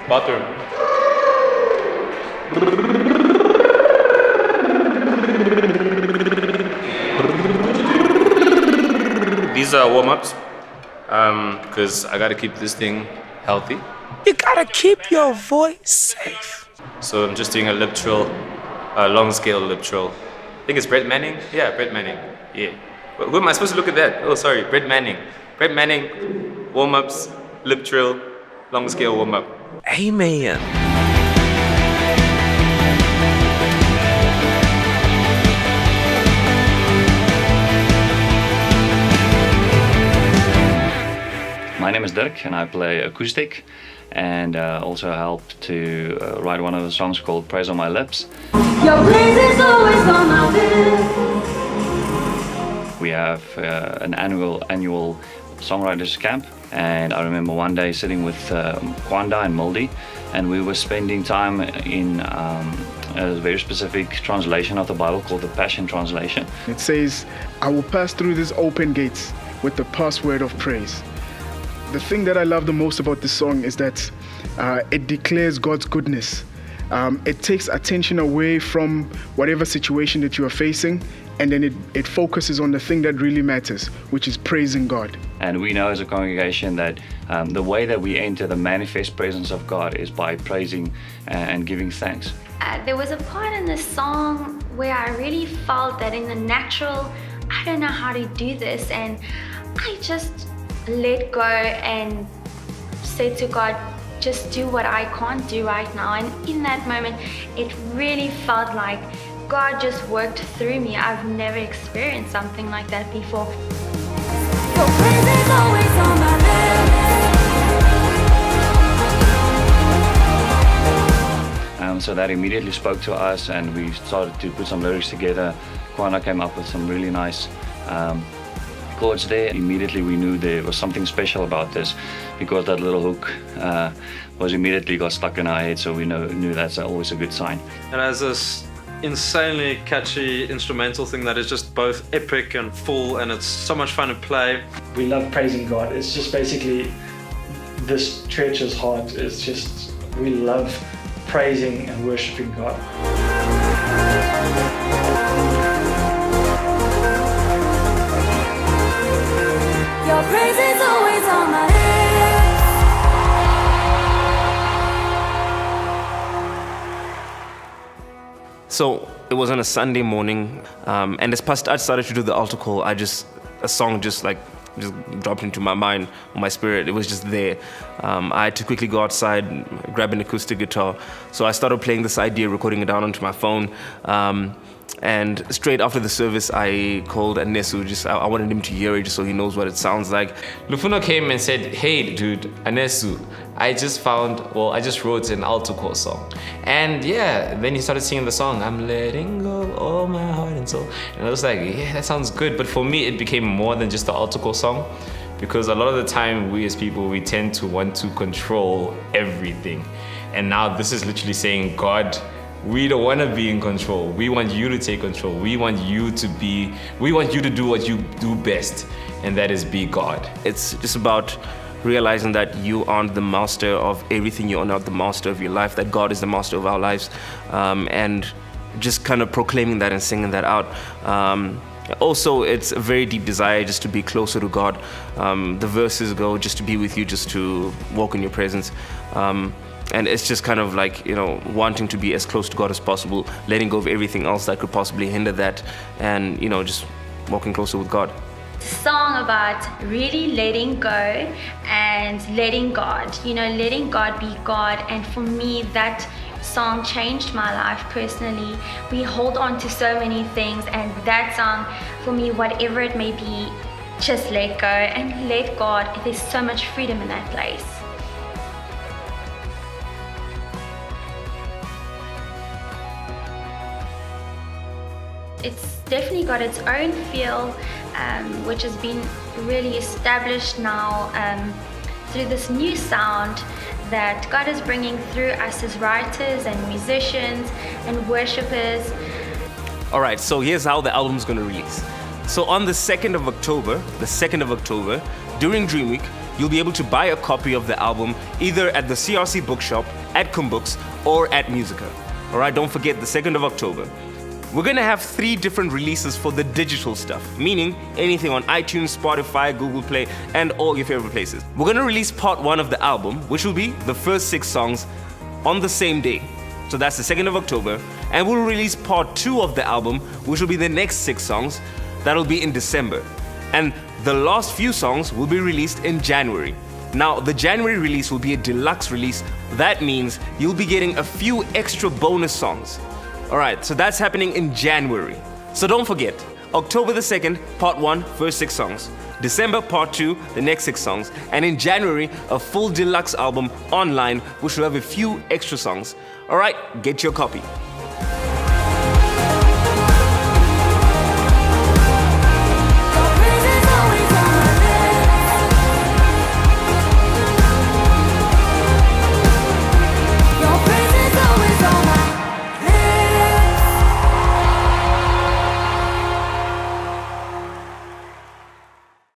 Bathroom. These are warm-ups, because I gotta keep this thing healthy. You gotta keep your voice safe. So I'm just doing a lip trill, a long scale lip trill. I think it's Brett Manning. Yeah, Brett Manning. Yeah. Who am I supposed to look at that? Oh, sorry, Brett Manning. Brett Manning, warm-ups, lip trill, long scale warm-up. Amen. My name is Dirk and I play acoustic and also helped to write one of the songs called Praise on My Lips. Your praise is always on my lips. We have an annual songwriters camp, and I remember one day sitting with Kwanda and Moldy, and we were spending time in a very specific translation of the Bible called the Passion Translation. It says, I will pass through these open gates with the password of praise. The thing that I love the most about this song is that it declares God's goodness. It takes attention away from whatever situation that you are facing, and then it focuses on the thing that really matters, which is praising God. And we know as a congregation that the way that we enter the manifest presence of God is by praising and giving thanks. There was a part in the song where I really felt that in the natural, I don't know how to do this, and I just let go and said to God, just do what I can't do right now. And in that moment, it really felt like God just worked through me. I've never experienced something like that before. Your praise is always on my lips. So that immediately spoke to us, and we started to put some lyrics together. Kwanda came up with some really nice chords there. Immediately we knew there was something special about this, because that little hook was immediately got stuck in our head, so we knew that's always a good sign. And as this insanely catchy instrumental thing that is just both epic and full, and it's so much fun to play. We love praising God. It's just basically this church's heart is just, we love praising and worshiping God. Your praise is always on my lips. So it was on a Sunday morning, and as Pastor Art started to do the altar call, a song just dropped into my mind, or my spirit. It was just there. I had to quickly go outside, grab an acoustic guitar. So I started playing this idea, recording it down onto my phone. And straight after the service, I called Anesu. I wanted him to hear it just so he knows what it sounds like. Lufuno came and said, hey dude, Anesu, I just wrote an altar call song. And yeah, then he started singing the song, I'm letting go all my heart and soul. And I was like, yeah, that sounds good. But for me, it became more than just the altar call song, because a lot of the time, we as people, we tend to want to control everything. And now this is literally saying, God, we don't want to be in control. We want you to take control. We want you to do what you do best, and that is be God. It's just about realizing that you aren't the master of everything. You are not the master of your life, that God is the master of our lives. And just kind of proclaiming that and singing that out. Also, it's a very deep desire just to be closer to God. The verses go, just to be with you, just to walk in your presence. And it's just kind of like, wanting to be as close to God as possible, letting go of everything else that could possibly hinder that, and, just walking closer with God. Song about really letting go and letting God, letting God be God. And for me, that song changed my life personally. We hold on to so many things, and that song, for me, whatever it may be, just let go and let God. There's so much freedom in that place. It's definitely got its own feel, which has been really established now through this new sound that God is bringing through us as writers and musicians and worshipers. All right, so here's how the album's gonna release. So on the 2nd of October, during Dream Week, you'll be able to buy a copy of the album either at the CRC bookshop, at Kumbooks, or at Musica. Alright, don't forget the 2nd of October. We're gonna have 3 different releases for the digital stuff, meaning anything on iTunes, Spotify, Google Play, and all your favorite places. We're gonna release part 1 of the album, which will be the first 6 songs on the same day. So that's the 2nd of October. And we'll release part 2 of the album, which will be the next 6 songs. That'll be in December. And the last few songs will be released in January. Now, the January release will be a deluxe release. That means you'll be getting a few extra bonus songs. Alright, so that's happening in January. So don't forget, October the 2nd, part 1, first 6 songs. December, part 2, the next 6 songs. And in January, a full deluxe album online, which will have a few extra songs. Alright, get your copy.